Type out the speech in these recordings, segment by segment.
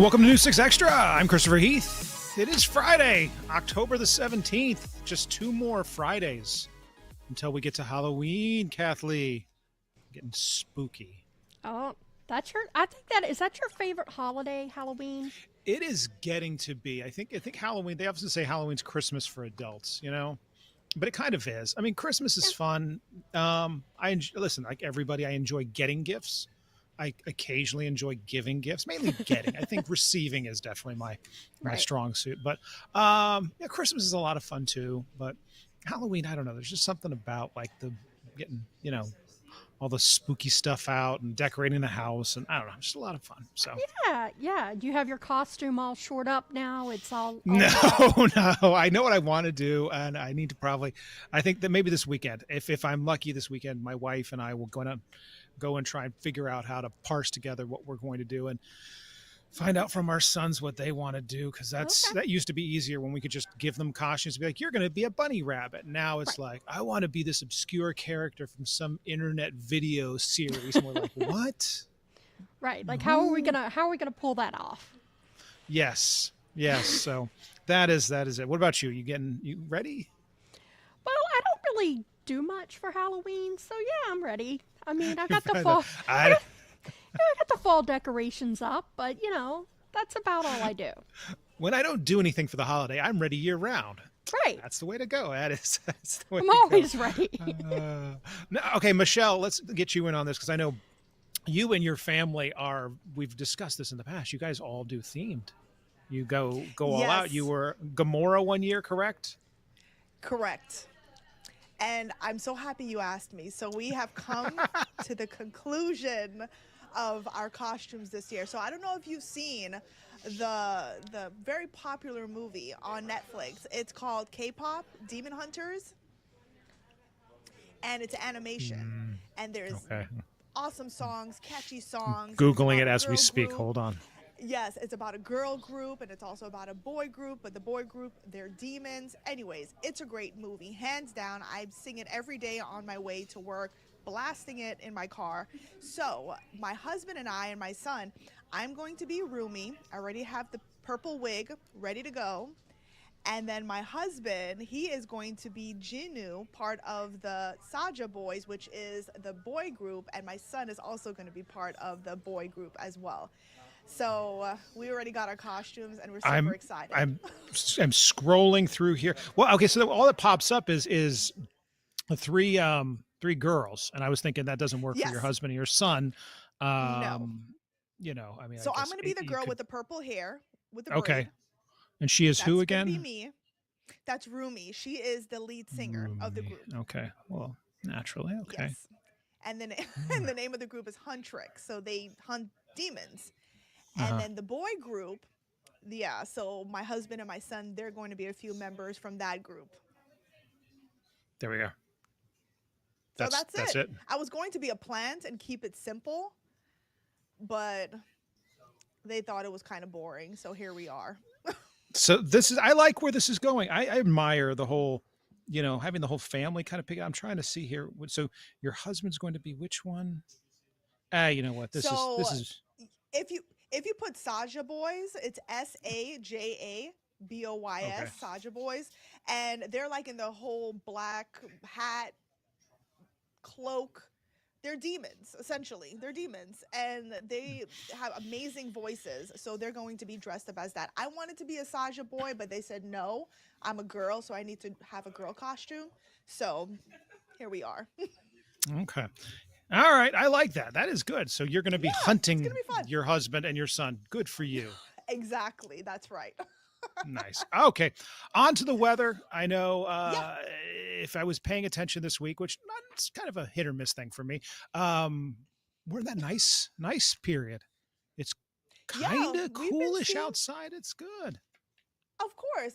Welcome to News 6 Extra. I'm Christopher Heath. It is Friday, October the 17th. Just 2 more Fridays until we get to Halloween, Kathleen. Getting spooky. Oh, that's your. Is that your favorite holiday, Halloween? It is getting to be. I think Halloween. They often say Halloween's Christmas for adults, but it kind of is. I mean, Christmas is fun. Listen, like everybody, I enjoy getting gifts. I occasionally enjoy giving gifts, mainly getting. I think receiving is definitely my Right. strong suit. But Christmas is a lot of fun too. But Halloween, I don't know. There's just something about like the getting, all the spooky stuff out and decorating the house, and I don't know, just a lot of fun. So Yeah. Do you have your costume all shored up now? It's all no. I know what I want to do, and I need to probably. I think that maybe this weekend, if I'm lucky, this weekend, my wife and I will go and try and figure out how to parse together what we're going to do and find out from our sons what they want to do, because that used to be easier when we could just give them costumes and be like, you're going to be a bunny rabbit. Now it's like, I want to be this obscure character from some internet video series, and we're like, what? right. Like how are we gonna pull that off? Yes. So that is it. What about you? You ready? Well, I don't really do much for Halloween, so yeah, I'm ready. I mean, I got the fall. I got the fall decorations up, but that's about all I do. When I don't do anything for the holiday, I'm ready year round. Right. That's the way to go. That's the way I'm to always go. ready. Okay, Michelle, let's get you in on this, because I know you and your family we've discussed this in the past. You guys all do themed. You go all Yes. out. You were Gamora one year, correct? Correct. And I'm so happy you asked me. So we have come to the conclusion of our costumes this year. So I don't know if you've seen the very popular movie on Netflix. It's called K-pop Demon Hunters. And it's animation. And there's awesome songs, catchy songs. Googling it as we speak. Hold on. Yes, it's about a girl group, and it's also about a boy group, but the boy group, they're demons. Anyways, it's a great movie, hands down. I sing it every day on my way to work, blasting it in my car. So my husband and I and my son, I'm going to be Rumi. I already have the purple wig ready to go. And then my husband, he is going to be Jinu, part of the Saja Boys, which is the boy group, and my son is also going to be part of the boy group as well. So we already got our costumes, and we're super excited. I'm scrolling through here. Well, okay, so all that pops up is three girls, and I was thinking that doesn't work for your husband and your son. No. I mean, So I'm going to be the girl with the purple hair with the braid. Okay. And she is who again? That's going to be me. That's Rumi. She is the lead singer of the group. Okay. Well, naturally. Okay. Yes. And then and the name of the group is Huntrix. So they hunt demons. And then the boy group, so my husband and my son, they're going to be a few members from that group. There we go. So that's it. I was going to be a plant and keep it simple, but they thought it was kind of boring. So here we are. So I like where this is going. I admire the whole, having the whole family kind of pick. I'm trying to see here. So your husband's going to be which one? You know what? This is. If you put Saja Boys, it's SAJA BOYS, Saja Boys, and they're like in the whole black hat, cloak. They're demons, essentially. They're demons, and they have amazing voices, so they're going to be dressed up as that. I wanted to be a Saja boy, but they said no, I'm a girl, so I need to have a girl costume. So here we are. Okay. All right. I like that. That is good. So you're going to be hunting your husband and your son. Good for you. Exactly. That's right. Nice. Okay. On to the weather. I know if I was paying attention this week, which it's kind of a hit or miss thing for me, we're in that nice period. It's kind of coolish outside. It's good. Of course,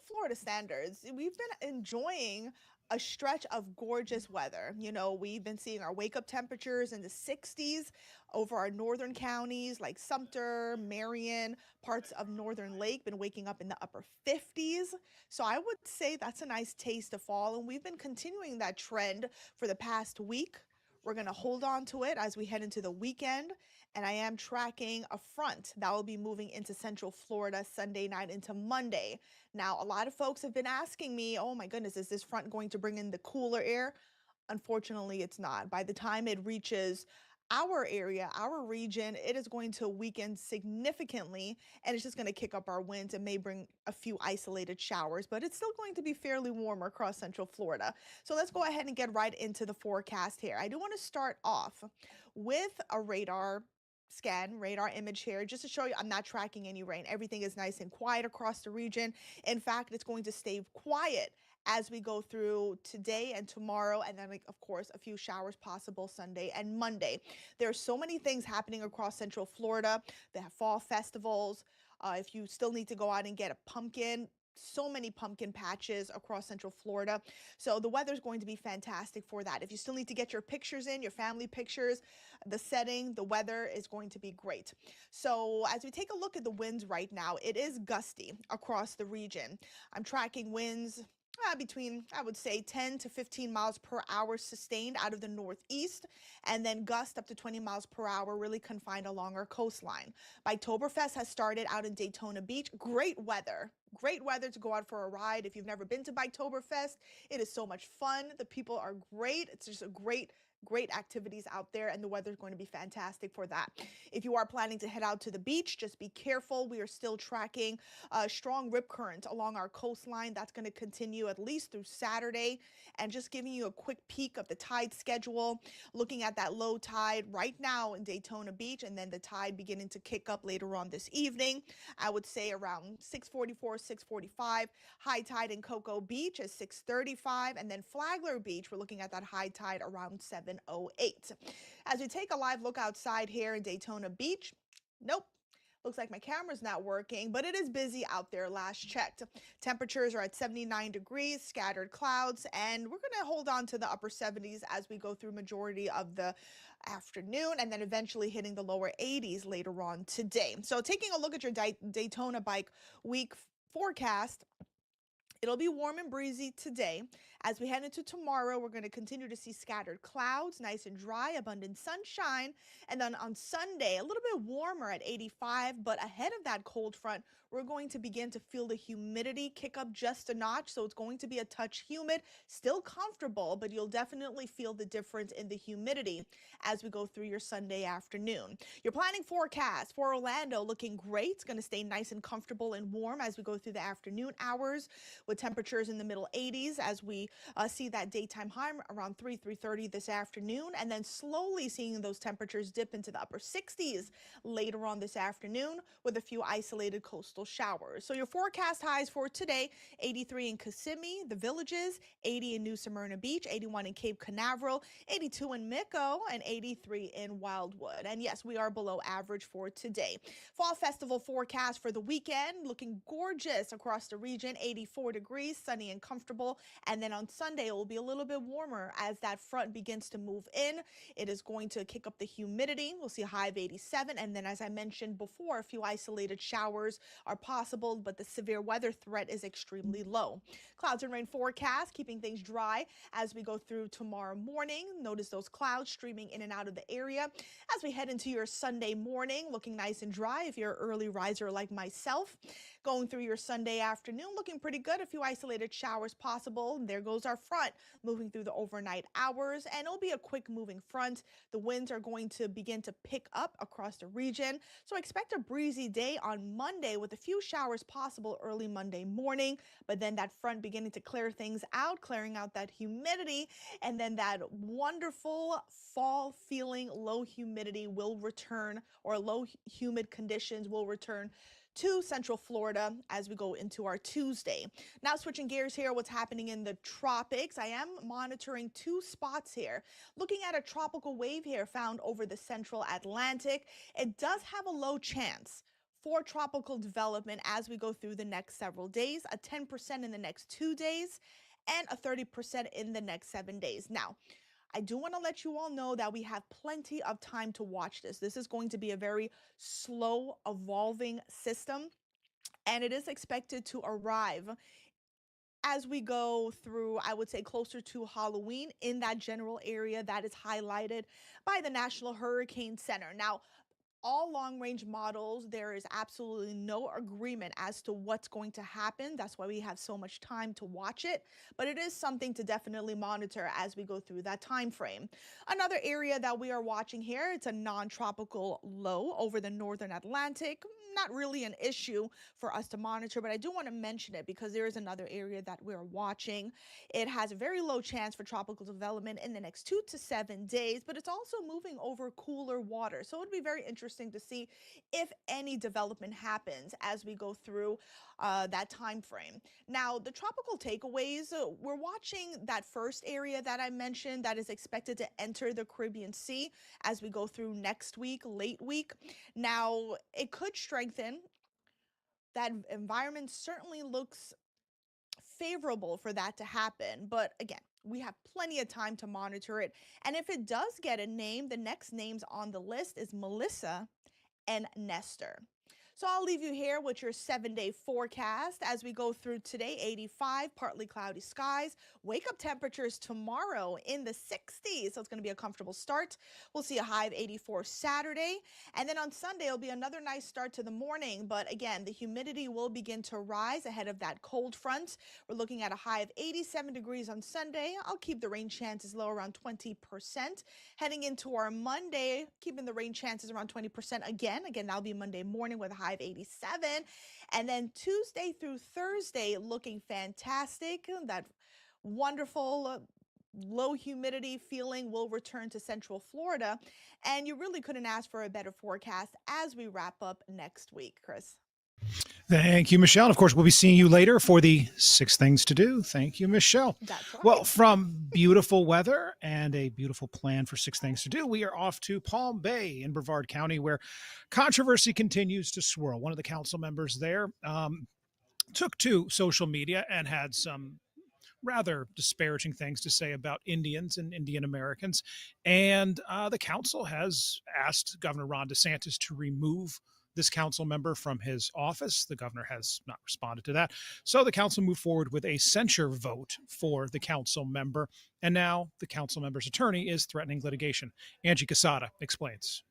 Florida standards. We've been enjoying a stretch of gorgeous weather. We've been seeing our wake up temperatures in the 60s over our northern counties like Sumter, Marion, parts of Northern Lake, been waking up in the upper 50s. So I would say that's a nice taste of fall. And we've been continuing that trend for the past week. We're going to hold on to it as we head into the weekend. and I am tracking a front that will be moving into Central Florida Sunday night into Monday. Now, a lot of folks have been asking me, oh my goodness, is this front going to bring in the cooler air? Unfortunately, it's not. By the time it reaches our area, our region, it is going to weaken significantly and it's just going to kick up our winds and may bring a few isolated showers, but it's still going to be fairly warm across Central Florida. So let's go ahead and get right into the forecast here. I do want to start off with a radar image here, just to show you I'm not tracking any rain. Everything is nice and quiet across the region. In fact, it's going to stay quiet as we go through today and tomorrow, and then, like, of course, a few showers possible Sunday and Monday. There are so many things happening across Central Florida. They have fall festivals. If you still need to go out and get a pumpkin, so many pumpkin patches across Central Florida. So the weather is going to be fantastic for that. If you still need to get your pictures in, your family pictures, the setting, the weather is going to be great. So as we take a look at the winds right now, it is gusty across the region. I'm tracking winds between, I would say, 10 to 15 miles per hour sustained out of the northeast, and then gust up to 20 miles per hour really confined along our coastline. Biketoberfest has started out in Daytona Beach. Great weather. Great weather to go out for a ride. If you've never been to Biketoberfest, it is so much fun. The people are great. It's just a great activities out there, and the weather is going to be fantastic for that. If you are planning to head out to the beach, just be careful. We are still tracking strong rip current along our coastline. That's going to continue at least through Saturday. And just giving you a quick peek of the tide schedule, looking at that low tide right now in Daytona Beach, and then the tide beginning to kick up later on this evening. I would say around 6:44, 6:45. High tide in Cocoa Beach is 6:35, and then Flagler Beach, we're looking at that high tide around 7:08. As we take a live look outside here in Daytona Beach, nope. Looks like my camera's not working, but it is busy out there last checked. Temperatures are at 79 degrees, scattered clouds, and we're going to hold on to the upper 70s as we go through majority of the afternoon, and then eventually hitting the lower 80s later on today. So taking a look at your Daytona Bike Week forecast, it'll be warm and breezy today. As we head into tomorrow, we're going to continue to see scattered clouds, nice and dry, abundant sunshine. And then on Sunday, a little bit warmer at 85, but ahead of that cold front, we're going to begin to feel the humidity kick up just a notch. So it's going to be a touch humid, still comfortable, but you'll definitely feel the difference in the humidity as we go through your Sunday afternoon. Your planning forecast for Orlando looking great. It's going to stay nice and comfortable and warm as we go through the afternoon hours, with temperatures in the middle 80s as we see that daytime high around 3:30 this afternoon, and then slowly seeing those temperatures dip into the upper 60s later on this afternoon with a few isolated coastal showers. So your forecast highs for today: 83 in Kissimmee, the Villages, 80 in New Smyrna Beach, 81 in Cape Canaveral, 82 in Mico, and 83 in Wildwood. And yes, we are below average for today. Fall Festival forecast for the weekend looking gorgeous across the region: 84 degrees, sunny and comfortable. And then on Sunday, it will be a little bit warmer as that front begins to move in. It is going to kick up the humidity. We'll see a high of 87. And then, as I mentioned before, a few isolated showers are possible, but the severe weather threat is extremely low. Clouds and rain forecast, keeping things dry as we go through tomorrow morning. Notice those clouds streaming in and out of the area. As we head into your Sunday morning, looking nice and dry if you're an early riser like myself. Going through your Sunday afternoon, looking pretty good. A few isolated showers possible. And there goes our front moving through the overnight hours, and it'll be a quick moving front. The winds are going to begin to pick up across the region. So expect a breezy day on Monday with a few showers possible early Monday morning, but then that front beginning to clear things out, clearing out that humidity, and then that wonderful fall feeling low humidity will return, or low humid conditions will return to Central Florida as we go into our Tuesday. Now switching gears here, what's happening in the tropics. I am monitoring two spots here. Looking at a tropical wave here found over the central Atlantic. It does have a low chance for tropical development as we go through the next several days, a 10% in the next 2 days, and a 30% in the next 7 days. Now, I do want to let you all know that we have plenty of time to watch this. This is going to be a very slow evolving system, and it is expected to arrive as we go through, I would say, closer to Halloween in that general area that is highlighted by the National Hurricane Center. Now, all long range models, there is absolutely no agreement as to what's going to happen. That's why we have so much time to watch it. But it is something to definitely monitor as we go through that time frame. Another area that we are watching here, it's a non-tropical low over the northern Atlantic. Not really an issue for us to monitor, but I do want to mention it because there is another area that we're watching. It has a very low chance for tropical development in the next 2 to 7 days, but it's also moving over cooler water. So it would be very interesting to see if any development happens as we go through that time frame. Now, the tropical takeaways, we're watching that first area that I mentioned that is expected to enter the Caribbean Sea as we go through next week, late week. Now, it could strengthen. That environment certainly looks favorable for that to happen. But again, we have plenty of time to monitor it. And if it does get a name, the next names on the list is Melissa and Nestor. So I'll leave you here with your 7-day forecast as we go through today. 85, partly cloudy skies. Wake up temperatures tomorrow in the 60s. So it's going to be a comfortable start. We'll see a high of 84 Saturday. And then on Sunday, it'll be another nice start to the morning. But again, the humidity will begin to rise ahead of that cold front. We're looking at a high of 87 degrees on Sunday. I'll keep the rain chances low around 20%. Heading into our Monday, keeping the rain chances around 20% again. Again, that'll be Monday morning with a high of 87. And then Tuesday through Thursday looking fantastic. That wonderful low humidity feeling will return to Central Florida. And you really couldn't ask for a better forecast as we wrap up next week, Chris. Thank you, Michelle. And of course, we'll be seeing you later for the 6 things to do. Thank you, Michelle. That's right. Well, from beautiful weather and a beautiful plan for 6 things to do, we are off to Palm Bay in Brevard County, where controversy continues to swirl. One of the council members there took to social media and had some rather disparaging things to say about Indians and Indian Americans. And the council has asked Governor Ron DeSantis to remove this council member from his office. The governor has not responded to that. So the council moved forward with a censure vote for the council member. And now the council member's attorney is threatening litigation. Angie Casada explains.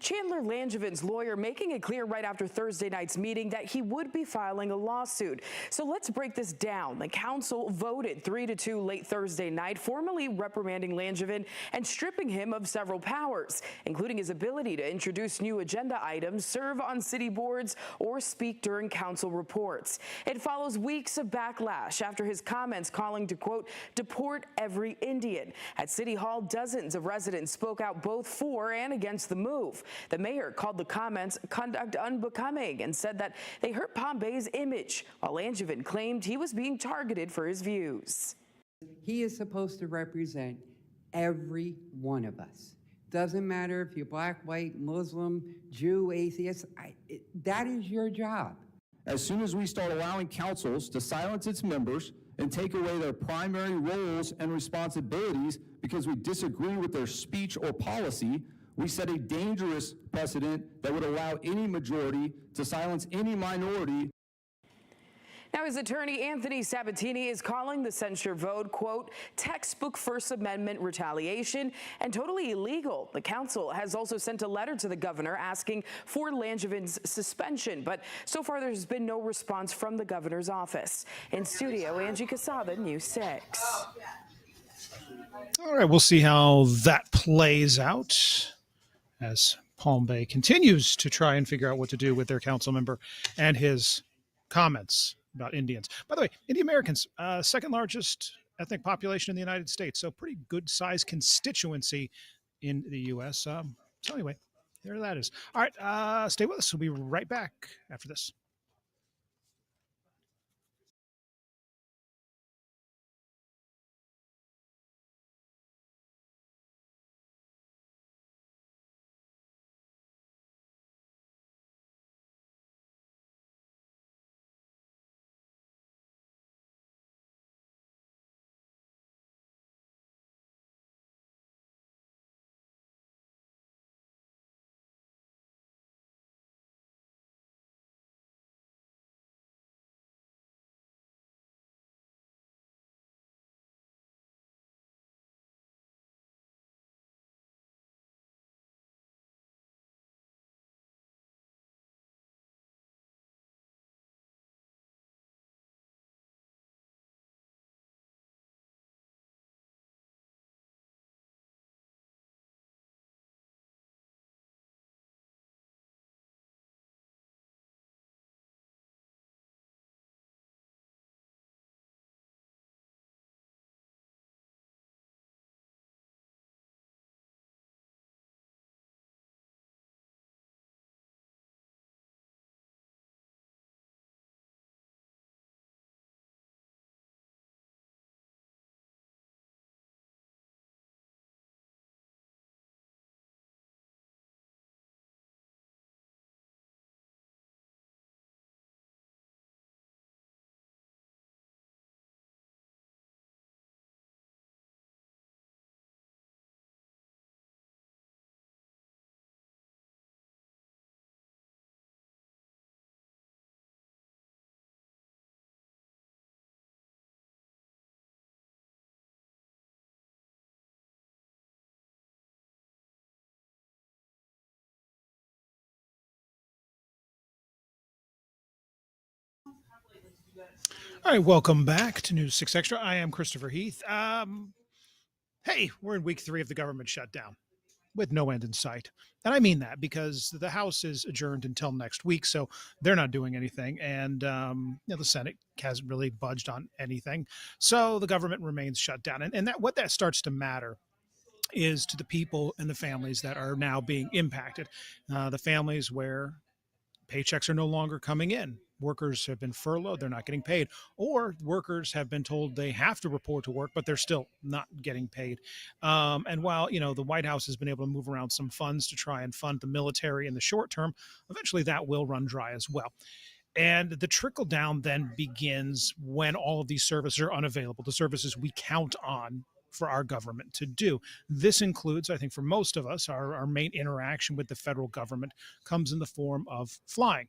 Chandler Langevin's lawyer making it clear right after Thursday night's meeting that he would be filing a lawsuit. So let's break this down. The council voted 3-2 late Thursday night, formally reprimanding Langevin and stripping him of several powers, including his ability to introduce new agenda items, serve on city boards, or speak during council reports. It follows weeks of backlash after his comments calling to, quote, deport every Indian. At City Hall, dozens of residents spoke out both for and against the move. The mayor called the comments conduct unbecoming and said that they hurt Palm Bay's image, while Langevin claimed he was being targeted for his views. He is supposed to represent every one of us. Doesn't matter if you're black, white, Muslim, Jew, atheist, that is your job. As soon as we start allowing councils to silence its members and take away their primary roles and responsibilities because we disagree with their speech or policy, we set a dangerous precedent that would allow any majority to silence any minority. Now, his attorney, Anthony Sabatini, is calling the censure vote, quote, textbook First Amendment retaliation and totally illegal. The council has also sent a letter to the governor asking for Langevin's suspension, but so far there's been no response from the governor's office. In studio, Angie Casada, News 6. All right, we'll see how that plays out as Palm Bay continues to try and figure out what to do with their council member and his comments about Indians. By the way, Indian Americans, second largest ethnic population in the United States, so pretty good sized constituency in the U.S. So anyway, there that is. All right, stay with us. We'll be right back after this. All right, welcome back to News 6 Extra. I am Christopher Heath. Hey, we're in week 3 of the government shutdown with no end in sight. And I mean that because the House is adjourned until next week, so they're not doing anything. And the Senate hasn't really budged on anything. So the government remains shut down. And that what that starts to matter is to the people and the families that are now being impacted. The families where paychecks are no longer coming in. Workers have been furloughed, they're not getting paid, or workers have been told they have to report to work, but they're still not getting paid. And while, the White House has been able to move around some funds to try and fund the military in the short term, eventually that will run dry as well. And the trickle down then begins when all of these services are unavailable, the services we count on for our government to do. This includes, I think, for most of us, our main interaction with the federal government comes in the form of flying.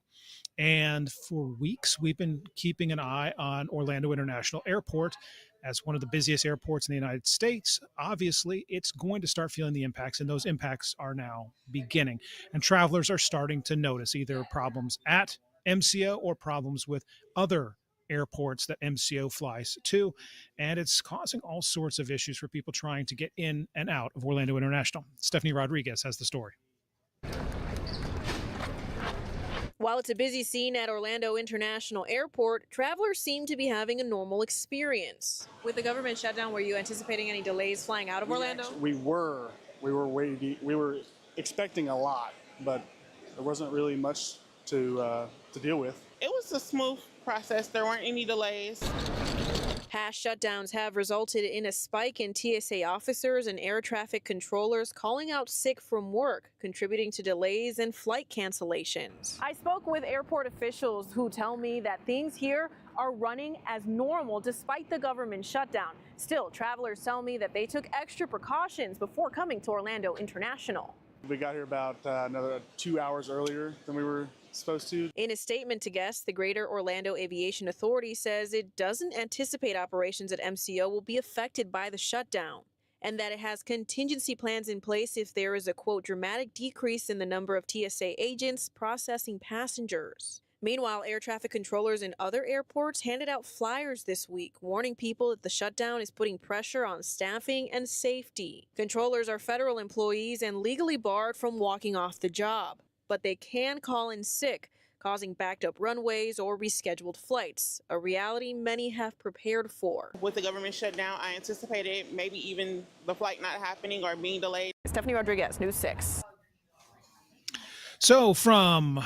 And for weeks, we've been keeping an eye on Orlando International Airport as one of the busiest airports in the United States. Obviously, it's going to start feeling the impacts, and those impacts are now beginning. And travelers are starting to notice either problems at MCO or problems with other airports that MCO flies to. And it's causing all sorts of issues for people trying to get in and out of Orlando International. Stephanie Rodriguez has the story. While it's a busy scene at Orlando International Airport, travelers seem to be having a normal experience. With the government shutdown, were you anticipating any delays flying out of Orlando? We were expecting a lot, but there wasn't really much to deal with. It was a smooth process. There weren't any delays. Past shutdowns have resulted in a spike in TSA officers and air traffic controllers calling out sick from work, contributing to delays and flight cancellations. I spoke with airport officials who tell me that things here are running as normal despite the government shutdown. Still, travelers tell me that they took extra precautions before coming to Orlando International. We got here about another 2 hours earlier than we were supposed to. In a statement to guests, the Greater Orlando Aviation Authority says it doesn't anticipate operations at MCO will be affected by the shutdown, and that it has contingency plans in place if there is a, quote, dramatic decrease in the number of TSA agents processing passengers. Meanwhile, air traffic controllers in other airports handed out flyers this week, warning people that the shutdown is putting pressure on staffing and safety. Controllers are federal employees and legally barred from walking off the job, but they can call in sick, causing backed up runways or rescheduled flights, a reality many have prepared for. With the government shutdown, I anticipated maybe even the flight not happening or being delayed. Stephanie Rodriguez, News 6. So from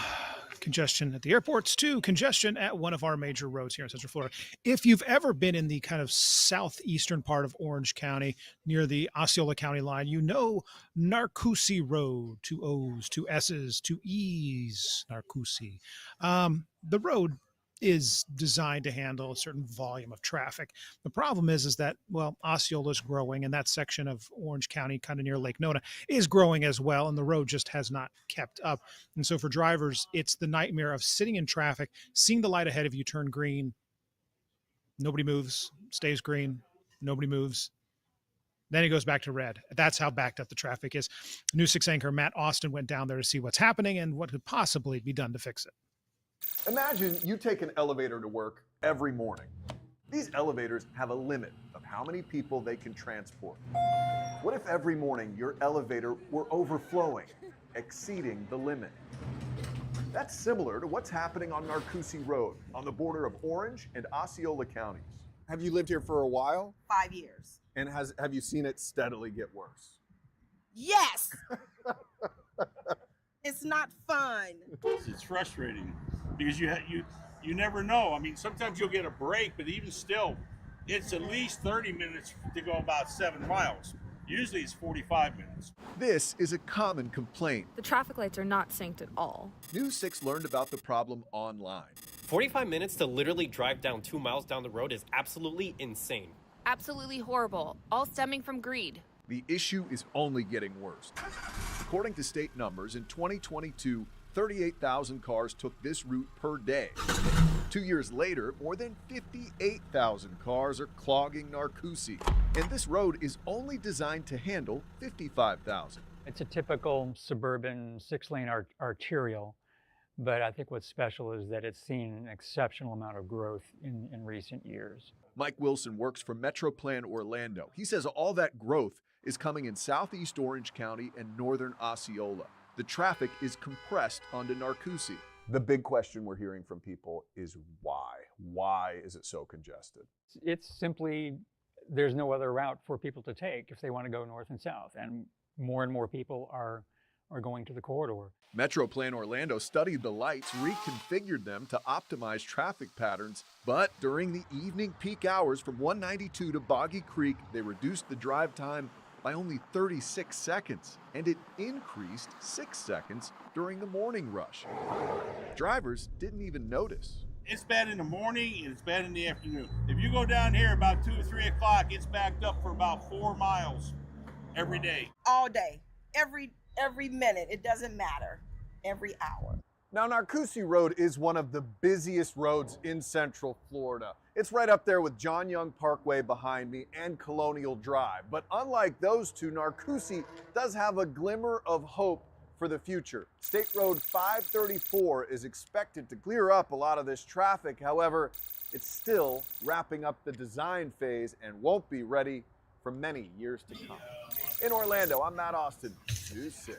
congestion at the airports to congestion at one of our major roads here in Central Florida. If you've ever been in the kind of southeastern part of Orange County near the Osceola County line, you know Narcoossee Road, 2 O's, 2 S's, 2 E's, Narcoossee. The road is designed to handle a certain volume of traffic. The problem is that, well, Osceola is growing, and that section of Orange County, kind of near Lake Nona, is growing as well, and the road just has not kept up. And so for drivers, it's the nightmare of sitting in traffic, seeing the light ahead of you turn green, nobody moves, stays green, nobody moves. Then it goes back to red. That's how backed up the traffic is. News 6 anchor Matt Austin went down there to see what's happening and what could possibly be done to fix it. Imagine you take an elevator to work every morning. These elevators have a limit of how many people they can transport. What if every morning your elevator were overflowing, exceeding the limit? That's similar to what's happening on Narcoossee Road on the border of Orange and Osceola counties. Have you lived here for a while? 5 years. And have you seen it steadily get worse? Yes! It's not fun. It's frustrating because you never know. I mean, sometimes you'll get a break, but even still, it's at least 30 minutes to go about 7 miles. Usually it's 45 minutes. This is a common complaint. The traffic lights are not synced at all. News 6 learned about the problem online. 45 minutes to literally drive down 2 miles down the road is absolutely insane. Absolutely horrible, all stemming from greed. The issue is only getting worse. According to state numbers, in 2022, 38,000 cars took this route per day. 2 years later, more than 58,000 cars are clogging Narcoossee. And this road is only designed to handle 55,000. It's a typical suburban 6-lane arterial But I think what's special is that it's seen an exceptional amount of growth in recent years. Mike Wilson works for MetroPlan Orlando. He says all that growth is coming in southeast Orange County and northern Osceola. The traffic is compressed onto Narcoossee. The big question we're hearing from people is why? Why is it so congested? It's simply, there's no other route for people to take if they want to go north and south. And more people are going to the corridor. MetroPlan Orlando studied the lights, reconfigured them to optimize traffic patterns, but during the evening peak hours from 192 to Boggy Creek, they reduced the drive time by only 36 seconds, and it increased 6 seconds during the morning rush. Drivers didn't even notice. It's bad in the morning and it's bad in the afternoon. If you go down here about 2 or 3 o'clock, it's backed up for about 4 miles every day. All day, every minute, it doesn't matter, every hour. Now, Narcoossee Road is one of the busiest roads in Central Florida. It's right up there with John Young Parkway behind me and Colonial Drive. But unlike those two, Narcoossee does have a glimmer of hope for the future. State Road 534 is expected to clear up a lot of this traffic. However, it's still wrapping up the design phase and won't be ready for many years to come. In Orlando, I'm Matt Austin, News 6.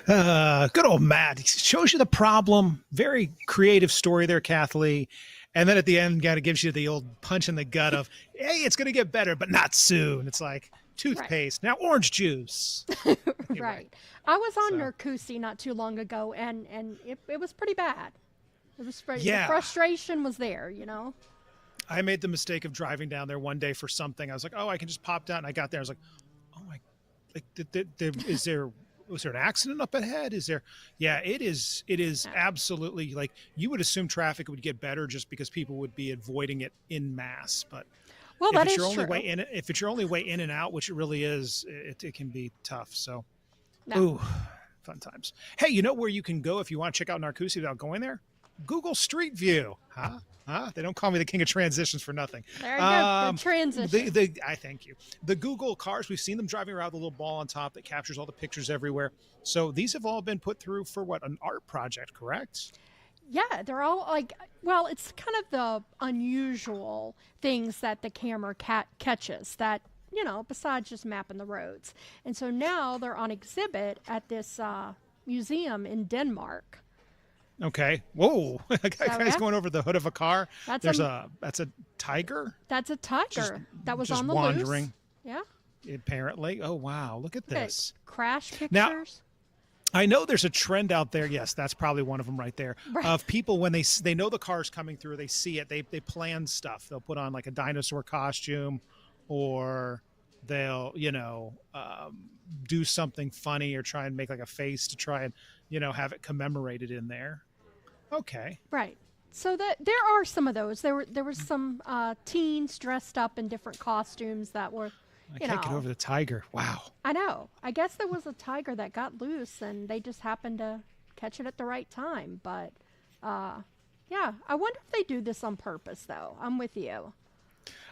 Good old Matt. He shows you the problem. Very creative story there, Kathleen. And then at the end, kind of gives you the old punch in the gut of, hey, it's going to get better, but not soon. It's like toothpaste. Right. Now orange juice. Right. I was on Narcoossee not too long ago, and it was pretty bad. It was the frustration was there, you know. I made the mistake of driving down there one day for something. I was like, oh, I can just pop down. And I got there. I was like, oh my, like, was there an accident up ahead? Is there? Yeah, it is absolutely, like, you would assume traffic would get better just because people would be avoiding it in mass. But well, that is true. If it's your only way in and out, which it really is, it can be tough. So, ooh, fun times. Hey, you know where you can go if you want to check out Narcoossee without going there? Google Street View. Huh? They don't call me the king of transitions for nothing. There you go. The transition. I thank you. The Google cars, we've seen them driving around with a little ball on top that captures all the pictures everywhere. So these have all been put through for what, an art project, correct? Yeah, they're all like, well, it's kind of the unusual things that the camera catches that, you know, besides just mapping the roads. And so now they're on exhibit at this museum in Denmark. Okay. Whoa. Guy's going over the hood of a car. That's a tiger? That's a tiger that was on the wandering. Loose. Yeah. Apparently. Oh, wow. Look at this. Crash pictures. Now, I know there's a trend out there. Yes, that's probably one of them right there. Right. Of people when they know the car's coming through, they see it, they plan stuff. They'll put on like a dinosaur costume, or they'll, do something funny or try and make like a face to try and, have it commemorated in there. Okay. Right. So there are some of those. There were some teens dressed up in different costumes that were, I can't get over the tiger. Wow. I know. I guess there was a tiger that got loose and they just happened to catch it at the right time. But, yeah, I wonder if they do this on purpose, though. I'm with you.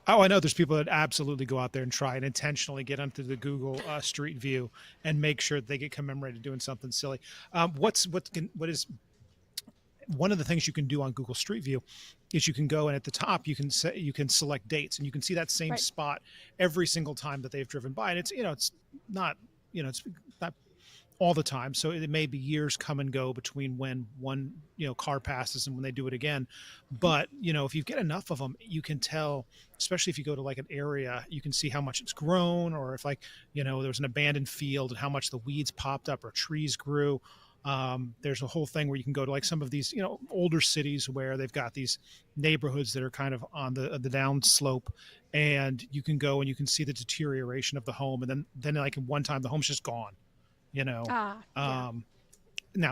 Oh, I know there's people that absolutely go out there and try and intentionally get onto the Google Street View and make sure that they get commemorated doing something silly. What is one of the things you can do on Google Street View is you can go, and at the top you can select dates, and you can see that same spot every single time that they've driven by. And it's not all the time, so it may be years come and go between when one car passes and when they do it again. But if you get enough of them, you can tell, especially if you go to like an area, you can see how much it's grown, or if there was an abandoned field and how much the weeds popped up or trees grew. There's a whole thing where you can go to like some of these older cities where they've got these neighborhoods that are kind of on the down slope, and you can go and you can see the deterioration of the home, and then like one time the home's just gone. Now,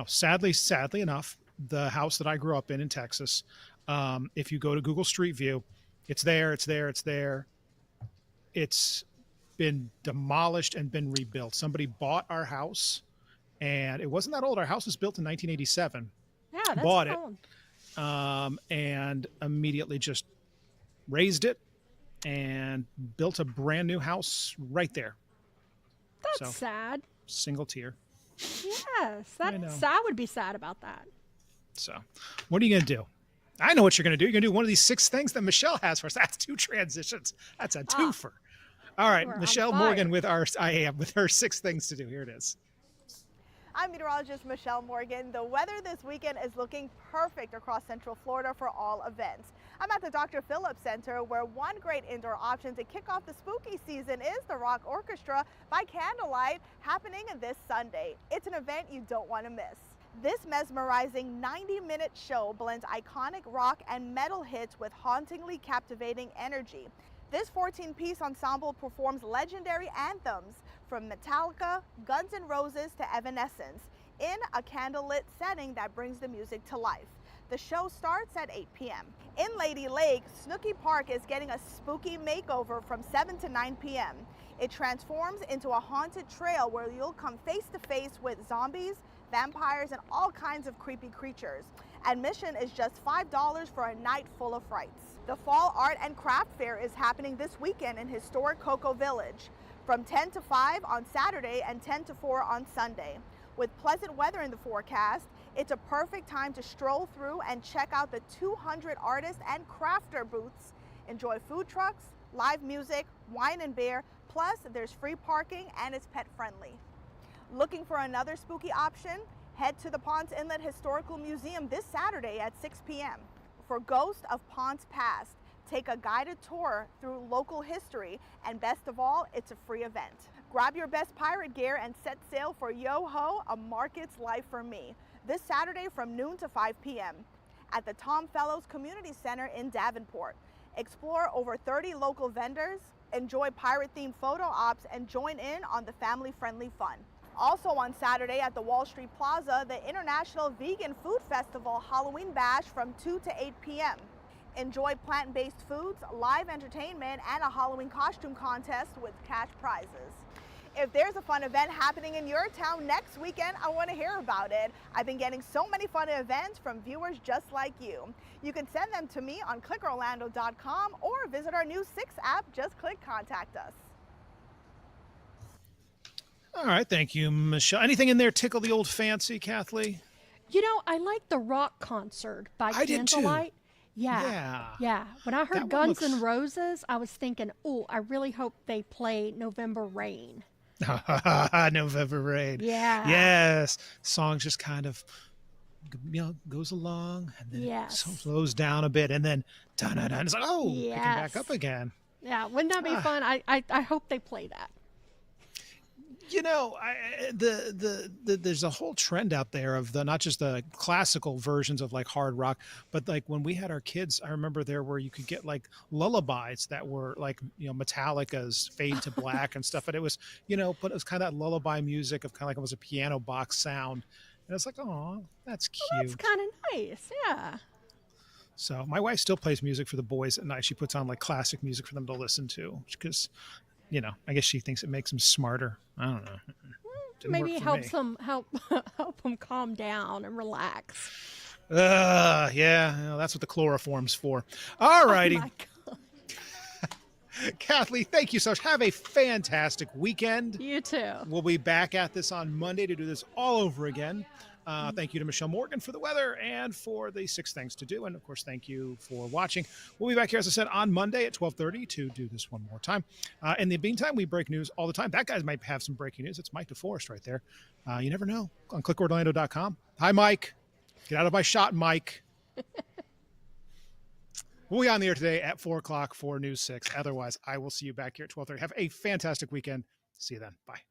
sadly enough, the house that I grew up in Texas, if you go to Google Street View, it's there. It's been demolished and been rebuilt. Somebody bought our house, and it wasn't that old. Our house was built in 1987. Yeah, that's bought old. It, and immediately just raised it and built a brand new house right there. That's sad. Single tier. Yes, I would be sad about that. So, what are you going to do? I know what you're going to do. You're going to do one of these 6 things that Michelle has for us. That's 2 transitions. That's a twofer. All right, Michelle Morgan with her 6 things to do. Here it is. I'm meteorologist Michelle Morgan. The weather this weekend is looking perfect across Central Florida for all events. I'm at the Dr. Phillips Center, where one great indoor option to kick off the spooky season is the Rock Orchestra by Candlelight, happening this Sunday. It's an event you don't want to miss. This mesmerizing 90-minute show blends iconic rock and metal hits with hauntingly captivating energy. This 14-piece ensemble performs legendary anthems from Metallica, Guns N' Roses to Evanescence in a candlelit setting that brings the music to life. The show starts at 8 p.m. In Lady Lake, Snooki Park is getting a spooky makeover from 7 to 9 p.m. It transforms into a haunted trail where you'll come face to face with zombies, vampires, and all kinds of creepy creatures. Admission is just $5 for a night full of frights. The Fall Art and Craft Fair is happening this weekend in historic Cocoa Village from 10 to 5 on Saturday and 10 to 4 on Sunday. With pleasant weather in the forecast, it's a perfect time to stroll through and check out the 200 artist and crafter booths. Enjoy food trucks, live music, wine and beer, plus there's free parking and it's pet friendly. Looking for another spooky option? Head to the Ponce Inlet Historical Museum this Saturday at 6 p.m. For Ghost of Ponce Past, take a guided tour through local history, and best of all, it's a free event. Grab your best pirate gear and set sail for Yo-Ho, A Market's Life for Me, this Saturday from noon to 5 p.m. at the Tom Fellows Community Center in Davenport. Explore over 30 local vendors, enjoy pirate-themed photo ops, and join in on the family-friendly fun. Also on Saturday at the Wall Street Plaza, the International Vegan Food Festival Halloween Bash from 2 to 8 p.m. Enjoy plant-based foods, live entertainment, and a Halloween costume contest with cash prizes. If there's a fun event happening in your town next weekend, I want to hear about it. I've been getting so many fun events from viewers just like you. You can send them to me on clickorlando.com or visit our new 6 app. Just click Contact Us. All right, thank you, Michelle. Anything in there tickle the old fancy, Kathleen? You know, I like the rock concert by Candlelight. Yeah. When I heard Guns N' Roses, I was thinking, oh, I really hope they play November Rain. November Rain. Yeah. Yes. Song just kind of, goes along and then it slows down a bit and then dun-dun-dun. It's like, picking back up again. Yeah, wouldn't that be fun? I hope they play that. There's a whole trend out there of not just the classical versions of like hard rock, but like when we had our kids, I remember there where you could get like lullabies that were like, Metallica's Fade to Black and stuff. And it was, but it was kind of that lullaby music of kind of like it was a piano box sound. And it's like, oh, that's cute. Well, that's kind of nice. Yeah. So my wife still plays music for the boys at night. She puts on like classic music for them to listen to because, I guess she thinks it makes them smarter. I don't know. Maybe it helps them help them calm down and relax. That's what the chloroform's for. All righty. Oh my God. Kathleen, thank you so much. Have a fantastic weekend. You too. We'll be back at this on Monday to do this all over again. Thank you to Michelle Morgan for the weather and for the 6 things to do. And, of course, thank you for watching. We'll be back here, as I said, on Monday at 12:30 to do this one more time. In the meantime, we break news all the time. That guy might have some breaking news. It's Mike DeForest right there. You never know. On clickorlando.com. Hi, Mike. Get out of my shot, Mike. We'll be on the air today at 4 o'clock for News 6. Otherwise, I will see you back here at 12:30. Have a fantastic weekend. See you then. Bye.